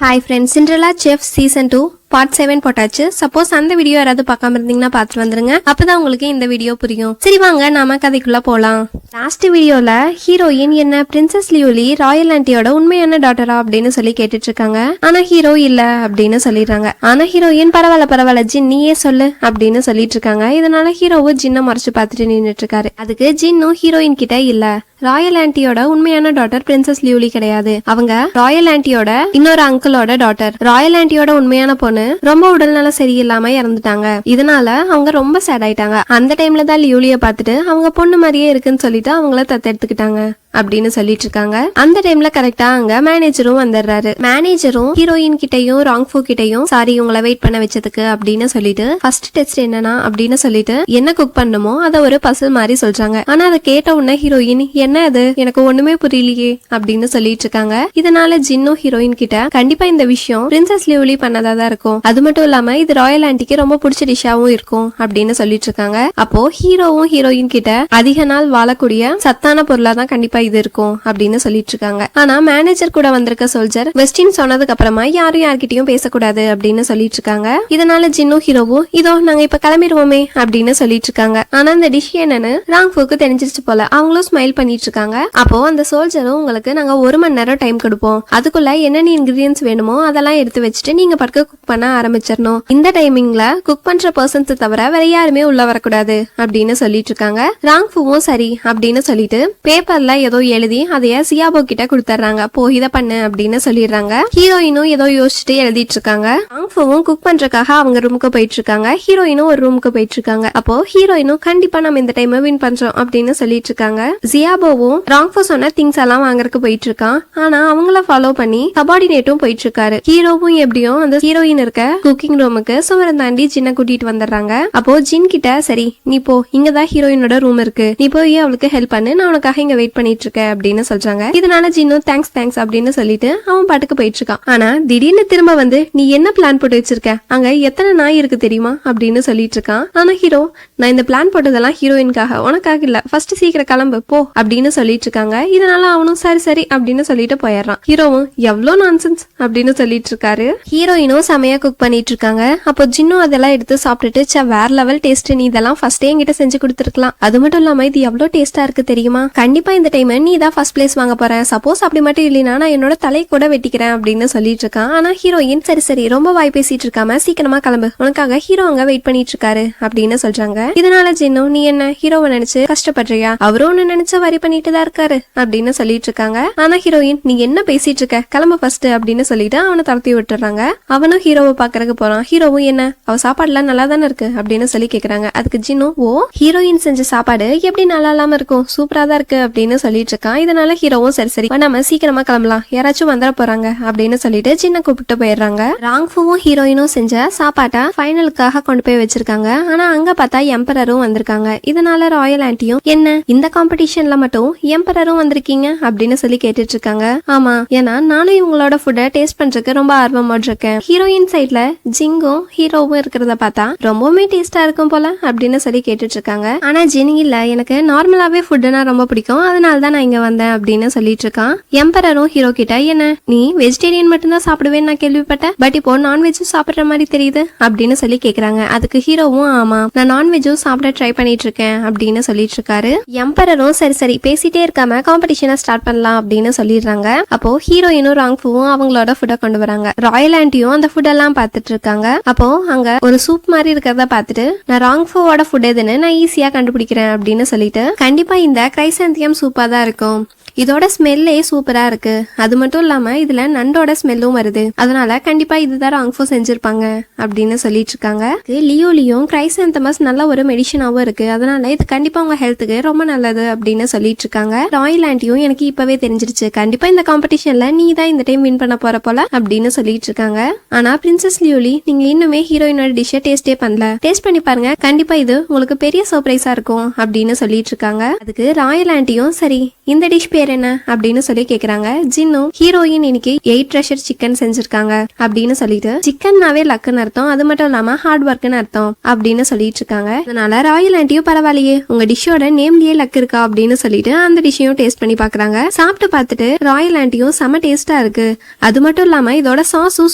Hi friends, Cinderella Chef Season 2 Part 7 போட்டாச்சு. Suppose அந்த video யாராவது பார்க்காம இருந்தீங்கன்னா பார்த்துட்டு வந்துருங்க. அப்பதான் உங்களுக்கு இந்த வீடியோ புரியும். சரி வாங்க நாம கதைக்குள்ள போலாம். லாஸ்ட் வீடியோல ஹீரோயின் என்ன பிரின்சஸ் லியூலி ராயல் ஆண்டியோட உண்மையான டாட்டரா அப்படின்னு சொல்லி கேட்டுட்டு இருக்காங்க. ஆனா ஹீரோ இல்ல அப்படின்னு சொல்லிடுறாங்க. ஆனா ஹீரோயின் பரவாயில்ல ஜின் நீயே சொல்லு அப்படின்னு சொல்லிட்டு இருக்காங்க. இதனால ஹீரோவும் ஜின்னை மறைச்சு பார்த்துட்டு நின்றுட்டு இருக்காரு. அதுக்கு ஜின்னும் ஹீரோயின் கிட்ட இல்ல ராயல் ஆண்டியோட உண்மையான டாட்டர் பிரின்சஸ் லியூலி கிடையாது, அவங்க ராயல் ஆண்டியோட இன்னொரு அங்கிளோட டாட்டர். ராயல் ஆண்டியோட உண்மையான பொண்ணு ரொம்ப உடல்நல சரியில்லாம இறந்துட்டாங்க. இதனால அவங்க ரொம்ப சேட் ஆயிட்டாங்க. அந்த டைம்ல தான் லியூலிய பார்த்துட்டு அவங்க பொண்ணு மாதிரியே இருக்குன்னு சொல்லிட்டு அவங்கள தத்தெடுத்துக்கிட்டாங்க அப்படின்னு சொல்லிட்டு இருக்காங்க. அந்த டைம்ல கரெக்டா அங்க மேனேஜரும் வந்துடுறாரு. மேனேஜரும் ஹீரோயின் கிட்டையும் ராங்ஃபோ கிட்டையும் சாரி உங்களை வெயிட் பண்ண வச்சதுக்கு அப்படின்னு சொல்லிட்டு ஃபர்ஸ்ட் டெஸ்ட் என்னன்னா அப்படின்னு சொல்லிட்டு என்ன குக் பண்ணுமோ அதை ஒரு பசில் மாதிரி சொல்றாங்க. ஆனா அதை கேட்ட உடனே ஹீரோயின் என்ன அது எனக்கு ஒண்ணுமே புரியலையே அப்படின்னு சொல்லிட்டு இருக்காங்க. இதனால ஜின்னும் ஹீரோயின் கிட்ட கண்டிப்பா இந்த விஷயம் பிரின்சஸ் லியூலி பண்ணதா தான் இருக்கும், அது மட்டும் இல்லாம இது ராயல் ஆண்டிக்கு ரொம்ப பிடிச்ச டிஷ்ஷாவும் இருக்கும் அப்படின்னு சொல்லிட்டு இருக்காங்க. அப்போ ஹீரோவும் ஹீரோயின் கிட்ட அதிக நாள் வாழக்கூடிய சத்தான பொருளா தான் கண்டிப்பா இது இருக்கும் அப்படின்னு சொல்லிட்டு இருக்காங்க. ஆனா மேனேஜர் கூட வந்திருக்க சோல்ஜர் வெஸ்டின் சொன்னதுக்கு அப்புறமா யாரும் யார்கிட்டயும் பேசக்கூடாது அப்படின்னு சொல்லிட்டு இருக்காங்க. இதனால ஜின்னும் ஹீரோவும் இதோ நாங்க இப்ப கிளம்பிடுவோமே அப்படின்னு சொல்லிட்டு இருக்காங்க. ஆனா அந்த டிஷ் என்னன்னு ராங்ஃபோக்கு தெரிஞ்சிருச்சு போல. அவங்களும் ஸ்மைல் பண்ணிட்டு இருக்காங்க. அப்போ அந்த சோல்ஜரும் உங்களுக்கு நாங்க 1 மணி நேரம் டைம் கொடுப்போம், அதுக்குள்ள என்னென்ன இன்கிரீடியன்ஸ் வேணுமோ அதெல்லாம் எடுத்து வச்சுட்டு நீங்க படுக்க குக் பண்ண ஆரம்பிச்சிடணும். இந்த டைமிங்ல குக் பண்ற பர்சன்ஸ் தவிர வேற யாருமே உள்ள வரக்கூடாது அப்படின்னு சொல்லிட்டு இருக்காங்க. ராங்ஃபுவும் சரி அப்படின்னு சொல்லிட்டு பேப்பர்ல ஏதோ எழுதி அதைய சியாபோ கிட்ட கொடுத்துறாங்க. போ இத பண்ணு அப்படின்னு சொல்லிடுறாங்க. ஹீரோயினும் ஏதோ யோசிச்சுட்டு எழுதிட்டு இருக்காங்க. ராங்ஃபுவும் குக் பண்றதுக்காக அவங்க ரூமுக்கு போயிட்டு இருக்காங்க. ஹீரோயினும் ஒரு ரூமுக்கு போயிட்டு இருக்காங்க. அப்போ ஹீரோயினும் கண்டிப்பா நம்ம இந்த டைம் வின் பண்றோம் அப்படின்னு சொல்லிட்டு இருக்காங்க. ஜியாபோவும் ராங்ஃபு சொன்ன திங்ஸ் எல்லாம் வாங்கறதுக்கு போயிட்டு இருக்கான். ஆனா அவங்கள ஃபாலோ பண்ணி சபார்டினேட்டும் போயிட்டு இருக்காரு. ஹீரோவும் எப்படியும் அந்த ஹீரோயின் இருக்க குக்கிங் ரூமுக்கு சுவரம் தாண்டி ஜின்ன கூட்டிட்டு வந்துடுறாங்க. அப்போ ஜின் கிட்ட சரி நீ போ, இங்கதான் ஹீரோயினோட ரூம் இருக்கு, நீ போய் அவளுக்கு ஹெல்ப் பண்ணு, நான் உனக்காக இங்க வெயிட் பண்ணிட்டு இருக்கேன் அப்படின்னு சொல்றாங்க. இதனால ஜின்னும் தேங்க்ஸ் அப்படின்னு சொல்லிட்டு அவன் பாட்டுக்கு போயிட்டு இருக்கான். ஆனா திடீர்னு திரும்ப வந்து நீ என்ன பிளான் போட்டு வச்சிருக்க, அங்க எத்தனை நாய் இருக்கு தெரியுமா அப்படின்னு சொல்லிட்டு இருக்கான். ஆனா ஹீரோ நான் இந்த பிளான் போட்டதெல்லாம் ஹீரோயின்காக, உனக்காக இல்ல, ஃபர்ஸ்ட் சீக்கிரம் கிளம்பு போ அப்படின்னு சொல்லிட்டு இருக்காங்க. இதனால அவனும் சரி அப்படின்னு சொல்லிட்டு போயிடுறான். ஹீரோவும் எவ்வளவு நான்சென்ஸ் அப்படின்னு சொல்லிட்டு இருக்காரு. ஹீரோயினும் செமையா குக் பண்ணிட்டு இருக்காங்க. அப்போ ஜின்னும் அதெல்லாம் எடுத்து சாப்பிட்டுட்டு வேற லெவல் டேஸ்ட், நீ இதெல்லாம் ஃபர்ஸ்டே என்கிட்ட செஞ்சு கொடுத்துருக்கலாம், அது மட்டும் இல்லாம இது எவ்வளவு டேஸ்டா இருக்கு தெரியுமா, கண்டிப்பா இந்த டைம் நீ தான் ஃபர்ஸ்ட் பிளேஸ் வாங்க போறேன், சப்போஸ் அப்படி மட்டும் இல்லைன்னா நான் என்னோட தலை கூட வெட்டிக்கிறேன் அப்படின்னு சொல்லிட்டு இருக்கான். ஆனா ஹீரோயின் சரி ரொம்ப வாய் பேசிட்டு இருக்காம சீக்கிரமா கிளம்பு, உனக்காக ஹீரோ அங்க வெயிட் பண்ணிட்டு இருக்காரு அப்படின்னு சொல்றாங்க. இதனால ஜின்னும் நீ என்ன ஹீரோவை நினைச்சு கஷ்டப்படுறியா, அவரும் ஒன்னு நினைச்சு வரி பண்ணிட்டு தான் இருக்காரு அப்படின்னு சொல்லிட்டு இருக்காங்க. ஆனா ஹீரோயின் நீ என்ன பேசிட்டு இருக்க, கிளம்பு ஃபர்ஸ்ட் அப்படின்னு சொல்லிட்டு அவனை தளர்த்தி விட்டுறாங்க. அவனும் ஹீரோவை பாக்குறதுக்கு போறான். ஹீரோவும் என்ன அவ சாப்பாடுலாம் நல்லா தானே இருக்கு அப்படின்னு சொல்லி கேக்குறாங்க. அதுக்கு ஜின்னும் ஓ ஹீரோயின் செஞ்ச சாப்பாடு எப்படி நல்லா இல்லாம இருக்கும், சூப்பரா தான் இருக்கு அப்படின்னு சொல்லிட்டு இருக்கான். இதனால ஹீரோவும் சரி நம்ம சீக்கிரமா கிளம்பலாம், யாராச்சும் வந்துட போறாங்க அப்படின்னு சொல்லிட்டு சின்ன கூப்பிட்டு போயிடுறாங்க. ராங்ஃபுவும் ஹீரோயினும் செஞ்ச சாப்பாட்டை ஃபைனலுக்காக கொண்டு போய் வச்சிருக்காங்க. ஆனா அங்க பார்த்தா எம்பரரும் வந்திருக்காங்க. இதனால ராயல் ஆண்டியும் என்ன இந்த காம்படிஷன்ல மட்டும் எம்பரரும் வந்திருக்கீங்க அப்படின்னு சொல்லி கேட்டுட்டு இருக்காங்க. ஆமா, ஏன்னா நானும் இவங்களோட ஃபுட்டை டேஸ்ட் பண்றதுக்கு ரொம்ப ஆர்வமா இருக்கேன். ஹீரோயின் சைட்ல ஜிங்கும் ஹீரோவும் இருக்கிறத பார்த்தா ரொம்பவுமே டேஸ்டா இருக்கும் போல அப்படின்னு சொல்லி கேட்டுட்டு இருக்காங்க. ஆனா ஜின் இல்ல, எனக்கு நார்மலாவே ஃபுட்டுனா ரொம்ப பிடிக்கும், அதனால தான் நான் இங்க வந்தேன் அப்படின்னு சொல்லிட்டு இருக்கான். எம்பரரும் ஹீரோ கிட்ட என்ன நீ வெஜிடேரியன் மட்டும்தான் சாப்பிடுவேன்னு நான் கேள்விப்பட்டேன், பட் இப்போ நான்வெஜ்ஜும் சாப்பிடுற மாதிரி தெரியுது அப்படின்னு சொல்லி கேக்குறாங்க. அதுக்கு ஹீரோவும் ஆமா நான் நான்வெஜ்ஜும் சாப்பிட ட்ரை பண்ணிட்டு இருக்கேன் அப்படின்னு சொல்லிட்டு இருக்காரு. எம்பரரும் சரி பேசிட்டே இருக்காம காம்படிஷனை ஸ்டார்ட் பண்ணலாம் அப்படின்னு சொல்லிடுறாங்க. அப்போ ஹீரோயினும் ராங்ஃபுவும் அவங்களோட ஃபுட்டை கொண்டு வராங்க. ராயல் ஆண்டியும் அந்த ஃபுட் எல்லாம் பார்த்துட்டு இருக்காங்க. அப்போ அங்க ஒரு சூப் மாதிரி இருக்கிறத பார்த்துட்டு நான் ராங்ஃபுவோட ஃபுட் எதுன்னு நான் ஈஸியா கண்டுபிடிக்கிறேன் அப்படின்னு சொல்லிட்டு கண்டிப்பா இந்த கிரைசாந்தியம் சூப்பா தான் இருக்கும், இதோட ஸ்மெல்லே சூப்பரா இருக்கு, அது மட்டும் இல்லாம இதுல நண்டோட ஸ்மெல்லும் வருது, அதனால கண்டிப்பா இதுதான் ராங்ஃபோ செஞ்சிருப்பாங்க அப்படின்னு சொல்லிட்டு இருக்காங்க. லியோலியும் கிரைசாந்தமஸ் நல்ல ஒரு மெடிசனாவும் இருக்கு, அதனால இது கண்டிப்பா உங்க ஹெல்த்துக்கு ரொம்ப நல்லது அப்படின்னு சொல்லிட்டு இருக்காங்க. ராயல் ஆண்டியும் எனக்கு இப்பவே தெரிஞ்சிருச்சு, கண்டிப்பா இந்த காம்படிஷன்ல நீ தான் இந்த டைம் வின் பண்ண போற போல அப்படின்னு சொல்லிட்டு இருக்காங்க. ஆனா பிரின்சஸ் லியோலி நீங்க இன்னுமே ஹீரோயினோட டிஷ்ஷை டேஸ்டே பண்ணல, டேஸ்ட் பண்ணி பாருங்க, கண்டிப்பா இது உங்களுக்கு பெரிய சர்ப்ரைஸா இருக்கும் அப்படின்னு சொல்லிட்டு இருக்காங்க. அதுக்கு ராயல் ஆண்டியும் சரி இந்த டிஷ் பேர் பேர் என்ன அப்படின்னு சொல்லி கேக்குறாங்க. ஜின்னும் ஹீரோயின் இன்னைக்கு 8 ட்ரெஷர் சிக்கன் செஞ்சிருக்காங்க அப்படின்னு சொல்லிட்டு, சிக்கன்னாவே லக்குன்னு அர்த்தம், அது மட்டும் இல்லாம ஹார்ட் ஒர்க்னு அர்த்தம் அப்படின்னு சொல்லிட்டு இருக்காங்க. அதனால ராயல் ஆண்டியும் பரவாயில்லையே உங்க டிஷ்ஷோட நேம்லயே லக் இருக்கா அப்படின்னு சொல்லிட்டு அந்த டிஷ்ஷையும் டேஸ்ட் பண்ணி பாக்குறாங்க. சாப்பிட்டு பார்த்துட்டு ராயல் ஆண்டியும் செம டேஸ்டா இருக்கு, அது மட்டும் இல்லாம இதோட சாஸும்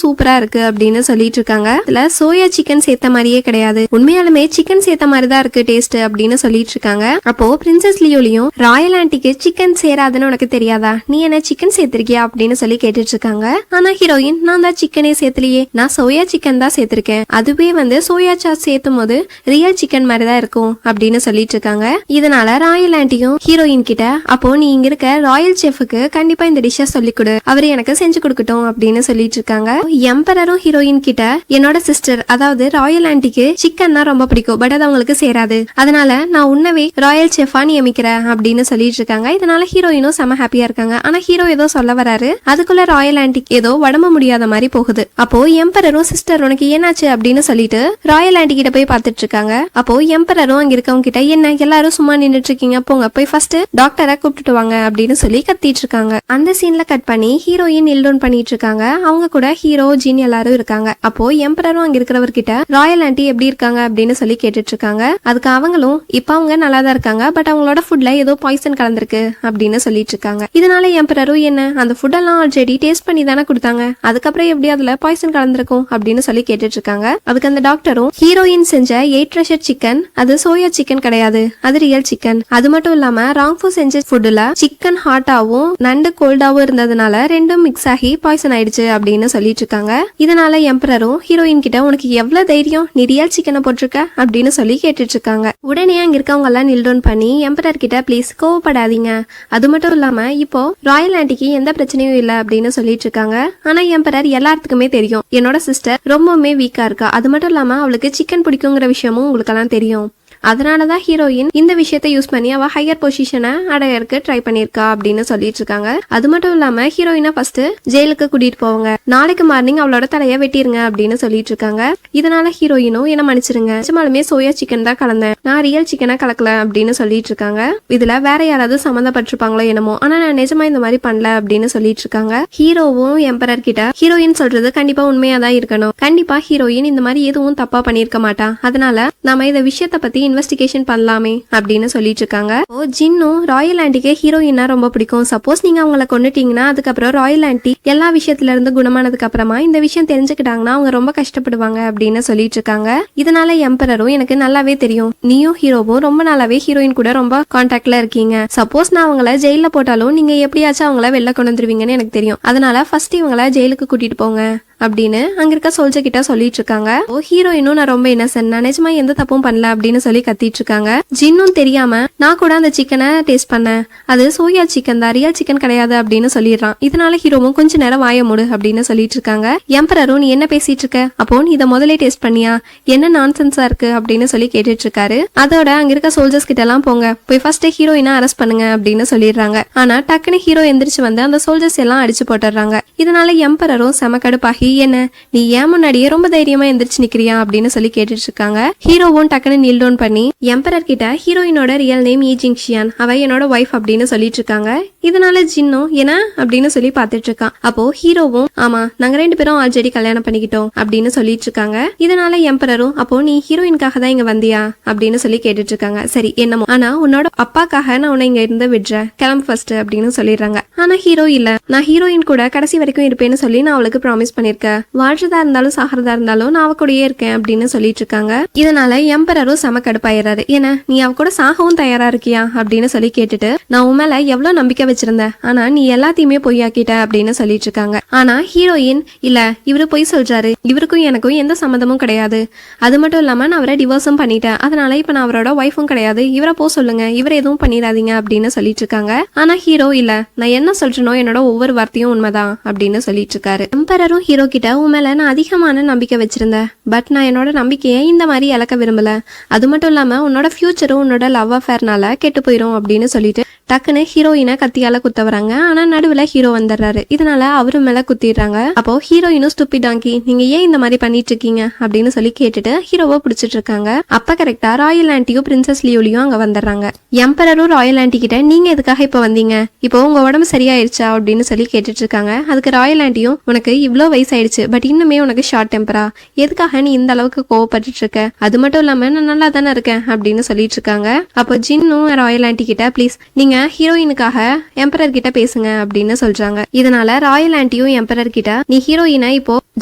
சூப்பரா இருக்கு அப்படின்னு சொல்லிட்டு இருக்காங்க. இதுல சோயா சிக்கன் சேர்த்த மாதிரியே கிடையாது, உண்மையாலுமே சிக்கன் சேர்த்த மாதிரி தான் இருக்கு டேஸ்ட் அப்படின்னு சொல்லிட்டு இருக்காங்க. அப்போ பிரின்சஸ் லியோலியும் ராயல் ஆண்டிக்கு சிக்கன் சேராதுன்னு உனக்கு தெரியாதா, நீ என்ன சிக்கன் சேர்த்திருக்கியா அப்படின்னு சொல்லி கேட்டுட்டு இருக்காங்க. ஆனா ஹீரோயின் நான் தான் சிக்கனே சேர்த்தலையே, நான் சோயா சிக்கன் தான் சேர்த்திருக்கேன், அதுவே சோயா சாஸ் சேர்த்தும் போது ரியல் சிக்கன் மாதிரி தான் இருக்கும் அப்படின்னு சொல்லிட்டு இருக்காங்க. இதனால ராயல் ஆண்டியும் ஹீரோயின் கிட்ட, அப்போ நீ இங்க இருக்க ராயல் செஃப்க்கு கண்டிப்பா இந்த டிஷ்ஷை சொல்லிக் கொடு, அவரு எனக்கு செஞ்சு கொடுக்கட்டும் அப்படின்னு சொல்லிட்டு இருக்காங்க. எம்பரரும் ஹீரோயின் கிட்ட, என்னோட சிஸ்டர் அதாவது ராயல் ஆண்டிக்கு சிக்கன்னா ரொம்ப பிடிக்கும், பட் அது அவங்களுக்கு சேராது, அதனால நான் உன்னவே ராயல் செஃபா நியமிக்கிறேன் அப்படின்னு சொல்லிட்டு இருக்காங்க. இதனால ஹீரோயினும் செம ஹாப்பியா இருக்காங்க. ஆனா ஹீரோ ஏதோ சொல்ல வராரு, அதுக்குள்ள ராயல் ஆண்டிக்கு ஏதோ உடம்பு முடியாத மாதிரி போகுது. அப்போ எம்பரரும் சிஸ்டர் உனக்கு என்னாச்சு அப்படின்னு சொல்லிட்டு ராயல் ஆண்டி கிட்ட போய் பாத்துட்டு இருக்காங்க. அப்போ எம்பரரும் அங்க இருக்கவங்க கிட்ட, என்ன எல்லாரும் சும்மா நின்றுட்டு இருக்கீங்க, போங்க போய் ஃபர்ஸ்ட் டாக்டரை கூப்பிட்டுட்டு வாங்க அப்படின்னு சொல்லி கத்திட்டு இருக்காங்க. அந்த சீன்ல கட் பண்ணி ஹீரோயின் நில்டோன் பண்ணிட்டு இருக்காங்க. அவங்க கூட ஹீரோ ஜின் எல்லாரும் இருக்காங்க. அப்போ எம்பரரும் அங்க இருக்கிறவர்கிட்ட ராயல் ஆண்டி எப்படி இருக்காங்க அப்படின்னு சொல்லி கேட்டுட்டு இருக்காங்க. அதுக்கு அவங்களும் இப்ப அவங்க நல்லா தான் இருக்காங்க, பட் அவங்களோட ஃபுட்ல ஏதோ பாய்சன் கலந்துருக்கு அப்படின்னு சொல்லிட்டு இருக்காங்க. இதனால எம்பரரும், என்ன அந்த ஃபுட் எல்லாம் ஆல்ரெடி டேஸ்ட் பண்ணி தானே கொடுத்தாங்க, அதுக்கப்புறம் எப்படி அதுல பாய்சன் கலந்துருக்கும் அப்படின்னு சொல்லி கேட்டுட்டு இருக்காங்க. அதுக்கு அந்த டாக்டரும், ஹீரோயின் செஞ்ச 8 ட்ரெஷர் சிக்கன் அது சோயா சிக்கன் கிடையாது, அது ரியல் சிக்கன், அது மட்டும் இல்லாம ராங்ஃபு செஞ்ச ஃபுட்ல சிக்கன் ஹாட்டாவும் நண்டு கோல்டாவும் இருந்ததுனால ரெண்டும் மிக்ஸ் ஆகி பாய்சன் ஆயிடுச்சு அப்படின்னு சொல்லிட்டு இருக்காங்க. இதனால எம்பரரும் ஹீரோயின் கிட்ட, உனக்கு எவ்வளவு தைரியம், நீ ரியல் சிக்கனை போட்டிருக்க அப்படின்னு சொல்லி கேட்டுட்டு இருக்காங்க. உடனே அங்க இருக்கவங்க எல்லாம் நில்டோன் பண்ணி எம்பரர் கிட்ட, ப்ளீஸ் கோவப்படாதீங்க, அது மட்டும் இல்லாம இப்போ ராயல் ஆண்டிக்கு எந்த பிரச்சனையும் இல்ல அப்படின்னு சொல்லிட்டு இருக்காங்க. ஆனா எம்பரர் எல்லாத்துக்குமே தெரியும் என்னோட சிஸ்டர் ரொம்பவுமே வீக்கா இருக்கா, அது மட்டும் இல்லாம அவளுக்கு சிக்கன் பிடிக்குங்கிற விஷயமும் உங்களுக்கு எல்லாம் தெரியும், அதனாலதான் ஹீரோயின் இந்த விஷயத்தை யூஸ் பண்ணி அவ ஹையர் பொசிஷனை அடையறதுக்கு ட்ரை பண்ணிருக்கா அப்படின்னு சொல்லிட்டு இருக்காங்க. அது மட்டும் இல்லாம ஹீரோயினை ஃபர்ஸ்ட் ஜெயிலுக்கு கூட்டிட்டு போவாங்க, நாளைக்கு மார்னிங் அவளோட தலைய வெட்டிருங்க அப்படின்னு சொல்லிட்டு இருக்காங்க. இதனால ஹீரோயினும், என்ன மன்னிச்சிருங்க, நிஜமாலுமே சோயா சிக்கன் தான் கலந்தேன், நான் ரியல் சிக்கனை கலக்கல அப்படின்னு சொல்லிட்டு இருக்காங்க. இதுல வேற யாராவது சம்மந்தப்பட்டிருப்பாங்களோ என்னமோ, ஆனா நான் நிஜமா இந்த மாதிரி பண்ணல அப்படின்னு சொல்லிட்டு இருக்காங்க. ஹீரோவும் எம்பரர் கிட்ட, ஹீரோயின் சொல்றது கண்டிப்பா உண்மையா தான் இருக்கணும், கண்டிப்பா ஹீரோயின் இந்த மாதிரி எதுவும் தப்பா பண்ணிருக்க மாட்டா, அதனால நாம இந்த விஷயத்த பத்தி இன்வெஸ்டிகேஷன் பண்ணலாமே அப்படின்னு சொல்லிட்டு இருக்காங்க. ஜின்னும் ராயல் ஆண்டிக்கு ஹீரோயினா ரொம்ப பிடிக்கும், சப்போஸ் நீங்க அவங்களை கொண்டுட்டீங்கன்னா அதுக்கப்புறம் ராயல் ஆண்டி எல்லா விஷயத்துல இருந்து குணமானதுக்கு அப்புறமா இந்த விஷயம் தெரிஞ்சுக்கிட்டாங்கன்னா அவங்க ரொம்ப கஷ்டப்படுவாங்க அப்படின்னு சொல்லிட்டு இருக்காங்க. இதனால எம்பரரும், எனக்கு நல்லாவே தெரியும் நீயும் ஹீரோவும் ரொம்ப நாளாவே ஹீரோயின் கூட ரொம்ப கான்டாக்ட்ல இருக்கீங்க, சப்போஸ் நான் அவங்கள ஜெயில போட்டாலும் நீங்க எப்படியாச்சும் அவங்கள வெளில கொண்டு வந்துருவீங்கன்னு எனக்கு தெரியும், அதனால ஃபர்ஸ்ட் இவங்கள ஜெயிலுக்கு கூட்டிட்டு போங்க அப்படின்னு அங்க இருக்க சோல்ஜர் கிட்ட சொல்லிட்டு இருக்காங்க. ஹீரோயினும், நான் ரொம்ப இன்னசென்ட், நான் நிஜமா எந்த தப்பும் பண்ணல அப்படின்னு சொல்லி கத்திட்டு இருக்காங்க. ஜின்னும் தெரியாம, நான் கூட அந்த சிக்கனை டேஸ்ட் பண்ணேன், அது சோயா சிக்கன் தான், ரியல் சிக்கன் கிடையாது அப்படின்னு சொல்லிடுறான். இதனால ஹீரோவும் கொஞ்ச நேரம் வாய மூடு அப்படின்னு சொல்லிட்டு இருக்காங்க. எம்பரரும், நீ என்ன பேசிட்டு இருக்க, அப்போ நீ இதை முதலே டேஸ்ட் பண்ணியா, என்ன நான்சென்ஸா இருக்கு அப்படின்னு சொல்லி கேட்டுட்டு இருக்காரு. அதோட அங்க இருக்க சோல்ஜர்ஸ் கிட்ட எல்லாம், போங்க போய் ஃபர்ஸ்ட் ஹீரோயினை அரெஸ்ட் பண்ணுங்க அப்படின்னு சொல்லிடுறாங்க. ஆனா டக்குன்னு ஹீரோ எந்திரிச்சு வந்து அந்த சோல்ஜர்ஸ் எல்லாம் அடிச்சு போட்டுறாங்க. இதனால எம்பரரும் செம கடுப்பாகி, என்ன நீ ஏன் முன்னாடியே ரொம்ப தைரியமா எந்திரிச்சு நிக்கிறியா அப்படின்னு சொல்லி கேட்டுட்டு இருக்காங்க. ஹீரோவும் டக்குன்னு நீல் டவுன் பண்ணி எம்பரர் கிட்ட, ஹீரோயினோட ரியல் நேம் ஈ ஜிங்ஷியான், அவ என்னோட வைஃப் அப்படின்னு சொல்லிட்டு இருக்காங்க. இதனால ஜின்னும், என்ன அப்படின்னு சொல்லி பாத்துட்டு இருக்கான். அப்போ ஹீரோவும், ஆமா நாங்க 2 பேரும் ஆல்ரெடி கல்யாணம் பண்ணிக்கிட்டோம் அப்படின்னு சொல்லிட்டு இருக்காங்க. இதனால எம்பரரும், அப்போ நீ ஹீரோயின்காக தான் இங்க வந்தியா அப்படின்னு சொல்லி கேட்டுட்டு இருக்காங்க. சரி என்னமோ, ஆனா உன்னோட அப்பாக்காக நான் உன்னை இங்க இருந்து விடுறேன், கிளம்பு ஃபர்ஸ்ட் அப்படின்னு சொல்லிடுறாங்க. ஆனா ஹீரோ, இல்ல நான் ஹீரோயின் கூட கடைசி வரைக்கும் இருப்பேன்னு சொல்லி நான் அவளுக்கு ப்ராமிஸ் பண்ணிருக்கேன், வாழ்றதா இருந்தாலும் சாகிறதா இருந்தாலும் நான் அவ கூடயே இருக்கேன் அப்படின்னு சொல்லிட்டு இருக்காங்க. இதனால எம்பரரும் செம கடுப்பாயிராரு. ஏன்னா நீ அவ கூட சாகவும் தயாரா இருக்கியா அப்படின்னு சொல்லி கேட்டுட்டு, நான் உன் மேல எவ்வளவு நம்பிக்கை வச்சிருந்தேன், ஆனா நீ எல்லாத்தையுமே பொய்யாக்கிட்ட அப்படின்னு சொல்லிட்டு இருக்காங்க. ஆனா ஹீரோயின், இல்ல இவரு பொய் சொல்றாரு, இவருக்கும் எனக்கும் எந்த சம்மந்தமும் கிடையாது, அது மட்டும் இல்லாம நான் அவரை டிவோர்ஸும் பண்ணிட்டேன், அதனால இப்ப நான் அவரோட ஒய்ஃபும் கிடையாது, இவரை போ சொல்லுங்க, இவரை எதுவும் பண்ணிடாதீங்க அப்படின்னு சொல்லிட்டு இருக்காங்க. ஆனா ஹீரோ, இல்ல நான் என்ன சொல்றேனோ என்னோட ஒவ்வொரு வார்த்தையும் உண்மைதான் அப்படின்னு சொல்லிட்டு இருக்காரு. எம்பரரும் ஹீரோ ஹீரோ கிட்ட உன் மேல நான் அதிகமான நம்பிக்கை வச்சிருந்தேன், பட் நான் என்னோட நம்பிக்கையை இந்த மாதிரி இழக்க விரும்பல. அது மட்டும் இல்லாம உன்னோட ஃபியூச்சரும் உன்னோட லவ் அஃபேர்னால கெட்டு போயிடும் அப்படின்னு சொல்லிட்டு டக்குன்னு ஹீரோயினை கத்தியால குத்த வராங்க. ஆனா நடுவுல ஹீரோ வந்துடுறாரு. இதனால அவரு மேல குத்திடுறாங்க. அப்போ ஹீரோயினும் ஸ்டூபிட் டாங்கி, நீங்க ஏன் இந்த மாதிரி பண்ணிட்டு இருக்கீங்க அப்படின்னு சொல்லி கேட்டுட்டு ஹீரோவை பிடிச்சிட்டு இருக்காங்க. அப்ப கரெக்டா ராயல் ஆன்ட்டியும் பிரின்சஸ் லியோலியும் அங்க வந்துடுறாங்க. எம்பரரும் ராயல் ஆன்ட்டி கிட்ட நீங்க எதுக்காக இப்ப வந்தீங்க, இப்போ உங்க உடம்பு சரியாயிருச்சா அப்படின்னு சொல்லி கேட்டுட்டு இருக்காங்க. அதுக்கு ராயல் ஆன்ட்டியும், உனக்கு இவ்வளோ வயசாயிடுச்சு, பட் இன்னுமே உனக்கு ஷார்ட் டெம்பரா, எதுக்காக நீ இந்த அளவுக்கு கோவப்பட்டு இருக்க, அது மட்டும் இல்லாம நான் நல்லா தானே இருக்கேன் அப்படின்னு சொல்லிட்டு இருக்காங்க. அப்போ ஜின்னும் ராயல் ஆன்ட்டி கிட்ட, ப்ளீஸ் நீங்க ஹீரோயினுக்காக எம்பரர் கிட்ட பேசுங்க அப்படின்னு சொல்றாங்க. இதனால ராயல் ஆன்ட்டியும் எம்பரர் கிட்ட, நீ ஹீரோயினை இப்போ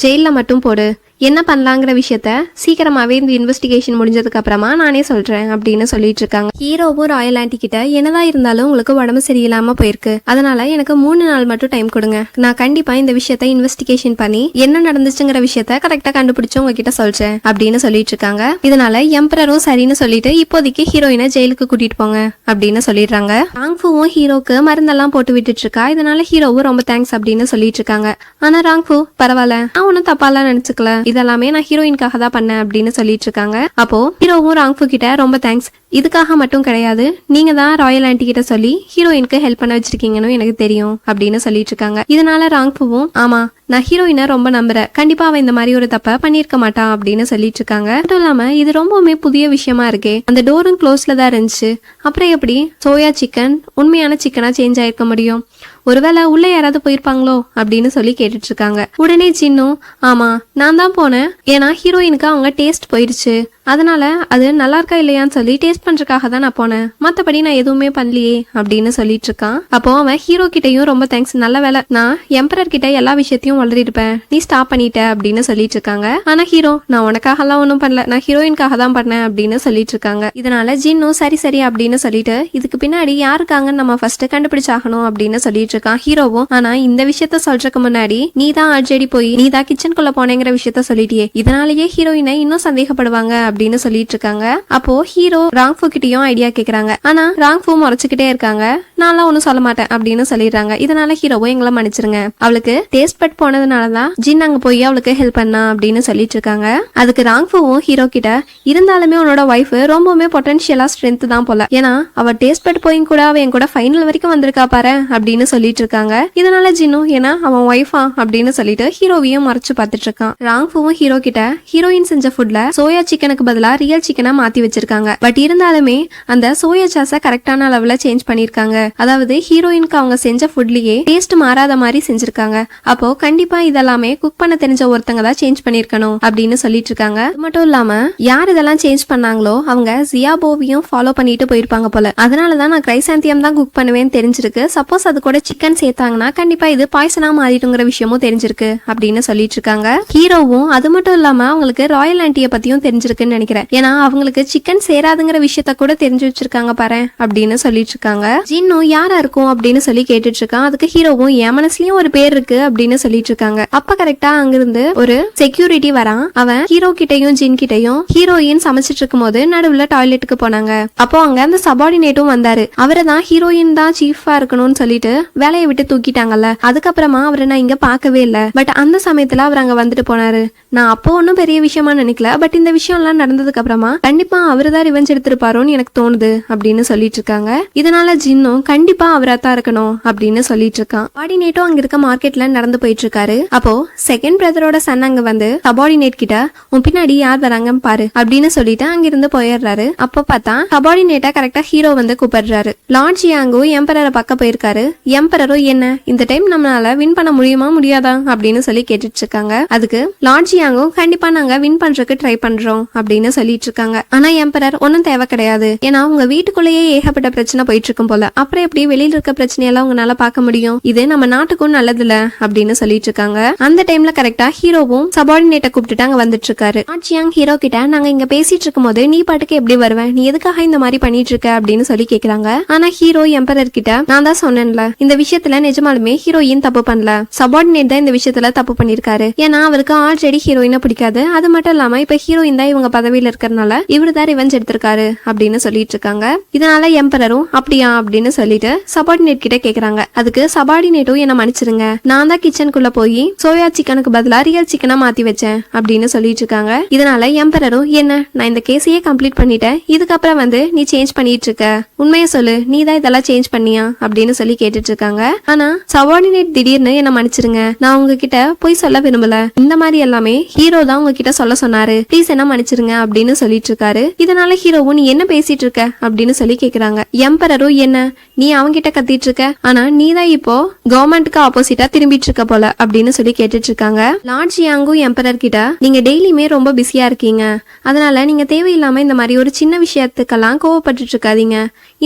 ஜெயில மட்டும் போடு, என்ன பண்ணலாங்கிற விஷயத்த சீக்கிரமாவே இந்த இன்வெஸ்டிகேஷன் முடிஞ்சதுக்கு அப்புறமா நானே சொல்றேன் அப்படின்னு சொல்லிட்டு இருக்காங்க. ஹீரோவும் ராயல் ஆன்ட்டி கிட்ட, என்னதான் இருந்தாலும் உங்களுக்கு உடம்பு சரியில்லாம போயிருக்கு, அதனால எனக்கு 3 நாள் மட்டும் டைம் கொடுங்க, நான் கண்டிப்பா இந்த விஷயத்த இன்வெஸ்டிகேஷன் பண்ணி என்ன நடந்துச்சுங்கிற விஷயத்த கரெக்டா கண்டுபிடிச்சு உங்ககிட்ட சொல்றேன் அப்படின்னு சொல்லிட்டு இருக்காங்க. இதனால எம்பரரும் சரின்னு சொல்லிட்டு இப்போதைக்கு ஹீரோயினை ஜெயிலுக்கு கூட்டிட்டு போங்க அப்படின்னு சொல்லிடுறாங்க. ராங்ஃபுவும் ஹீரோக்கு மருந்தெல்லாம் போட்டு விட்டுட்டு இருக்கா. இதனால ஹீரோவும் ரொம்ப தேங்க்ஸ் அப்படின்னு சொல்லிட்டு இருக்காங்க. ஆனா ராங்ஃபு, பரவாயில்ல, நான் ஒன்னும் தப்பாலாம் நினைச்சுக்கல, இதெல்லாமே நான் ஹீரோயின்காக தான் பண்ணேன் அப்படின்னு சொல்லிட்டு இருக்காங்க. அப்போ ஹீரோவும் ராங்ஃபு கிட்ட, ரொம்ப தேங்க்ஸ், இதுக்காக மட்டும் கிடையாது, நீங்க தான் ராயல் ஆன்ட்டி கிட்ட சொல்லி ஹீரோயினுக்கு ஹெல்ப் பண்ண வச்சிருக்கீங்கன்னு எனக்கு தெரியும் அப்படின்னு சொல்லிட்டு இருக்காங்க. இதனால ராங்ஃபுவும், ஆமா நான் ஹீரோயினை ரொம்ப நம்புறேன், கண்டிப்பா அவன் இந்த மாதிரி ஒரு தப்ப பண்ணிருக்க மாட்டான் அப்படின்னு சொல்லிட்டு இருக்காங்க. மட்டும் இல்லாம இது ரொம்பவுமே புதிய விஷயமா இருக்கே, அந்த டோரும் க்ளோஸ்ல தான் இருந்துச்சு, அப்புறம் எப்படி சோயா சிக்கன் உண்மையான சிக்கனா சேஞ்ச் ஆயிருக்க முடியும், ஒருவேளை உள்ள யாராவது போயிருப்பாங்களோ அப்படின்னு சொல்லி கேட்டுட்டு இருக்காங்க. உடனே சின்னும், ஆமா நான் தான் போனேன், ஏன்னா ஹீரோயினுக்கு அவங்க டேஸ்ட் போயிருச்சு, அதனால அது நல்லா இருக்கா இல்லையான்னு சொல்லி டேஸ்ட் பண்றதுக்காக தான் நான் போனேன், மத்தபடி நான் எதுவுமே பண்ணலையே அப்படின்னு சொல்லிட்டு இருக்கான். அப்போ அவன் ஹீரோ கிட்டையும், ரொம்ப தேங்க்ஸ், நல்ல வேலை, நான் எம்பரர் கிட்ட எல்லா விஷயத்தையும் வளரிருப்பேன், நீ ஸ்டாப் பண்ணிட்ட அப்படின்னு சொல்லிட்டு இருக்காங்க. ஆனா ஹீரோ, நான் உனக்காக எல்லாம் ஒன்றும் பண்ணல, நான் ஹீரோயின்காக தான் பண்ணேன் அப்படின்னு சொல்லிட்டு இருக்காங்க. இதனால ஜின்னும் சரி சரி அப்படின்னு சொல்லிட்டு இதுக்கு பின்னாடி யாருக்காங்கன்னு நம்ம ஃபர்ஸ்ட் கண்டுபிடிச்சாகணும் அப்படின்னு சொல்லிட்டு இருக்கான். ஹீரோவும், ஆனா இந்த விஷயத்த சொல்றதுக்கு முன்னாடி நீ தான் அடிச்சடி போய் நீ தான் கிச்சனுக்குள்ள போனேங்கிற விஷயத்த சொல்லிட்டியே, இதனாலேயே ஹீரோயினை இன்னும் சந்தேகப்படுவாங்க அப்படின்னு சொல்லிட்டு இருக்காங்க. அப்போ ஹீரோ ராங்ஃபு கிட்டயும் ஐடியா கேக்குறாங்க. ஆனா ராங்ஃபு முறைச்சுக்கிட்டே இருக்காங்க, நான்லாம் ஒன்னும் சொல்ல மாட்டேன் அப்படின்னு சொல்லிடுறாங்க. இதனால ஹீரோவோ, எங்களை மன்னிச்சிருங்க, அவளுக்கு டேஸ்ட் பட் போனதுனாலதான் ஜின் அங்க போய் அவளுக்கு ஹெல்ப் பண்ணா அப்படின்னு சொல்லிட்டு இருக்காங்க. அதுக்கு ராங்ஃபுவும் ஹீரோ கிட்ட, இருந்தாலுமே உன்னோட ஒய்ஃப் ரொம்பவுமே பொட்டன்ஷியலா ஸ்ட்ரென்த் தான் போல, ஏன்னா அவ டேஸ்ட் பட் போயும் கூட அவ என் கூட ஃபைனல் வரைக்கும் வந்திருக்கா பாரு அப்படின்னு சொல்லிட்டு இருக்காங்க. இதனால ஜின்னும், ஏன்னா அவன் ஒய்ஃபா அப்படின்னு சொல்லிட்டு ஹீரோவையும் மறைச்சு பார்த்துட்டு இருக்கான். ராங்ஃபுவும் ஹீரோ கிட்ட, ஹீரோயின் செஞ்ச ஃபுட்ல சோயா சிக்கனுக்கு பதிலா ரியல் சிக்கனா மாத்தி வச்சிருக்காங்க, பட் இருந்தாலுமே அந்த சோயா சாஸ கரெக்டான அளவுல சேஞ்ச் பண்ணிருக்காங்க, அதாவது ஹீரோயினுக்கு அவங்க செஞ்ச ஃபுட்லயே டேஸ்ட் மாறாத மாதிரி செஞ்சிருக்காங்க, அப்போ கண்டிப்பா இதெல்லாமே குக் பண்ண தெரிஞ்ச ஒருத்தங்க தான் சேஞ்ச் பண்ணிருக்கணும் அப்படின்னு சொல்லிட்டு இருக்காங்க. அது மட்டும் இல்லாம யார் இதெல்லாம் சேஞ்ச் பண்ணாங்களோ அவங்க ஜியாபோவையும் ஃபாலோ பண்ணிட்டு போயிருப்பாங்க போல, அதனாலதான் நான் கிரைசாந்தியம் தான் குக் பண்ணுவேன்னு தெரிஞ்சிருக்கு, சப்போஸ் அது கூட சிக்கன் சேர்த்தாங்கன்னா கண்டிப்பா இது பாய்சனா மாறிடுங்கிற விஷயமும் தெரிஞ்சிருக்கு அப்படின்னு சொல்லிட்டு இருக்காங்க. ஹீரோவும் அது மட்டும் இல்லாம அவங்களுக்கு ராயல் ஆன்ட்டிய பத்தியும் தெரிஞ்சிருக்குன்னு நினைக்கிறேன், ஏன்னா அவங்களுக்கு சிக்கன் சேராதுங்கிற விஷயத்த கூட தெரிஞ்சு வச்சிருக்காங்க பாரு அப்படின்னு சொல்லிட்டு இருக்காங்க. ஜின்னும் யாரா இருக்கும் அப்படின்னு சொல்லி கேட்டுட்டு இருக்கான். அதுக்கு ஹீரோவும், என் மனசுலயும் ஒரு பேர் இருக்கு அப்படின்னு சொல்லிட்டு இருக்காங்க. அப்ப கரெக்டா அங்கிருந்து ஒரு செக்யூரிட்டி வரான். அவன் ஹீரோ கிட்டையும் ஜின் கிட்டையும் ஹீரோயின் சமைச்சிட்டு இருக்கும் போது நடுவுல டாய்லெட்டுக்கு போனாங்க. அப்போ அங்க அந்த சபார்டினேட்டும் வந்தாரு. அவரை தான் ஹீரோயின் தான் சீஃபா இருக்கணும்னு சொல்லிட்டு வேலையை விட்டு தூக்கிட்டாங்கல்ல, அதுக்கப்புறமா அவரை நான் இங்க பாக்கவே இல்ல, பட் அந்த சமயத்துல அவர் அங்க வந்துட்டு போனாரு, நான் அப்போ ஒன்னும் பெரிய விஷயமா நினைக்கல, பட் இந்த விஷயம் எல்லாம் நடந்ததுக்கு அப்புறமா கண்டிப்பா அவருதான் ரிவெஞ்ச் எடுத்திருப்பாரோன்னு எனக்கு தோணுது அப்படின்னு சொல்லிட்டு இருக்காங்க. இதனால ஜின்னும் கண்டிப்பா அவரா தான் இருக்கணும் அப்படின்னு சொல்லிட்டு இருக்கான். சபார்டினேட்டும் அங்க இருக்க மார்க்கெட்ல நடந்து போயிட்டு இருக்காரு. அப்போ செகண்ட் பிரதரோட சன் அங்க வந்து சபார்டினேட் கிட்ட, உன் பின்னாடி யார் வராங்க பாரு அப்படின்னு சொல்லிட்டு அங்கிருந்து போயிடுறாரு. அப்ப பார்த்தா சபார்டினேட்டா கரெக்டா ஹீரோ வந்து கூப்பிடுறாரு. லார்ட் ஜியாங்கோ எம்பரரை பார்க்க போயிருக்காரு. எம்பரரும், என்ன இந்த டைம் நம்மளால வின் பண்ண முடியுமா முடியாதா அப்படின்னு சொல்லி கேட்டுட்டு இருக்காங்க. அதுக்கு லார்ட் ஜியாங்கோ, கண்டிப்பா நாங்க வின் பண்றதுக்கு ட்ரை பண்றோம் அப்படின்னு சொல்லிட்டு இருக்காங்க. ஆனா எம்பரர், ஒன்னும் தேவை கிடையாது, ஏன்னா உங்க வீட்டுக்குள்ளேயே ஏகப்பட்ட பிரச்சனை போயிட்டு இருக்கும் போல, அப்புறம் எப்படி வெளியில இருக்க பிரச்சனையெல்லாம் உங்களால பார்க்க முடியும், இது நம்ம நாட்டுக்கும் நல்லதுல அப்படின்னு சொல்லிட்டு இருக்காங்க. அந்த டைம்ல கரெக்டா ஹீரோவும் சபார்டினேட்டை கூப்பிட்டுட்டு அங்க வந்துட்டு இருக்காரு. லார்ட் ஜியாங் ஹீரோ கிட்ட, நாங்க இங்க பேசிட்டு இருக்கும் போது நீ பாட்டுக்கு எப்படி வருவேன், நீ எதுக்காக இந்த மாதிரி பண்ணிட்டு இருக்க அப்படின்னு சொல்லி கேக்குறாங்க. ஆனா ஹீரோ எம்பரர் கிட்ட, நான் தான் சொன்னேன்ல இந்த விஷயத்துல நிஜமாலுமே ஹீரோயின் தப்பு பண்ணல, சபார்டினேட் தான் இந்த விஷயத்துல தப்பு பண்ணிருக்காரு, ஏன்னா அவருக்கு ஆல்ரெடி ஹீரோயினை பிடிக்காது, அது மட்டும் இல்லாம இப்ப ஹீரோயின் தான் இவங்க பதவியில இருக்கறனால இவருதான் ரிவெஞ்ச் எடுத்திருக்காரு அப்படின்னு சொல்லிட்டு இருக்காங்க. இதனால எம்பரரும் அப்படியா அப்படின்னு சொல்லிட்டு சபார்டினேட் கிட்ட கேக்குறாங்க. அதுக்கு சபார்டினேட்டும் என்ன மன்னிச்சிருங்க, நான் தான் கிச்சனுக்குள்ள போய் சோயா சிக்கனுக்கு பதிலா ரியல் சிக்கனா மாத்தி வச்சேன் அப்படின்னு சொல்லிட்டு இருக்காங்க. இதனால எம்பரரும் என்ன நான் இந்த கேஸையே கம்ப்ளீட் பண்ணிட்டேன், இதுக்கப்புறம் நீ சேஞ்ச் பண்ணிட்டு இருக்க, உண்மையை சொல்லு, நீ தான் இதெல்லாம் சேஞ்ச் பண்ணியா அப்படின்னு சொல்லி கேட்டுட்டு இருக்காங்க. ஆனா சபார்டினேட் திடீர்னு என்ன மன்னிச்சிருங்க, நான் உங்ககிட்ட போய் சொல்ல விரும்பல, இந்த மாதிரி எல்லாமே ஹீரோ தான் உங்ககிட்ட சொல்ல சொன்னாரு, ப்ளீஸ் என்ன மன்னிச்சிருங்க அப்படின்னு சொல்லிட்டு இருக்காரு. இதனால ஹீரோவும் நீ என்ன பேசிட்டு இருக்க அப்படின்னு சொல்லி கேக்குறாங்க. எம்பரரும் என்ன நீ அவங்கிட்ட கத்திட்டு இருக்க, ஆனா நீ தான் இப்போ கவர்மெண்ட்டுக்கு ஆப்போசிட்டா திரும்பிட்டு இருக்க போல அப்படின்னு சொல்லி கேட்டுட்டு இருக்காங்க. லார்ட் ஜியாங்கும் எம்பரர் கிட்ட நீங்க டெய்லியுமே ரொம்ப பிஸியா இருக்கீங்க, அதனால நீங்க தேவையில்லாம இந்த மாதிரி ஒரு சின்ன விஷயத்துக்கெல்லாம் கோவப்பட்டு இருக்காதீங்க,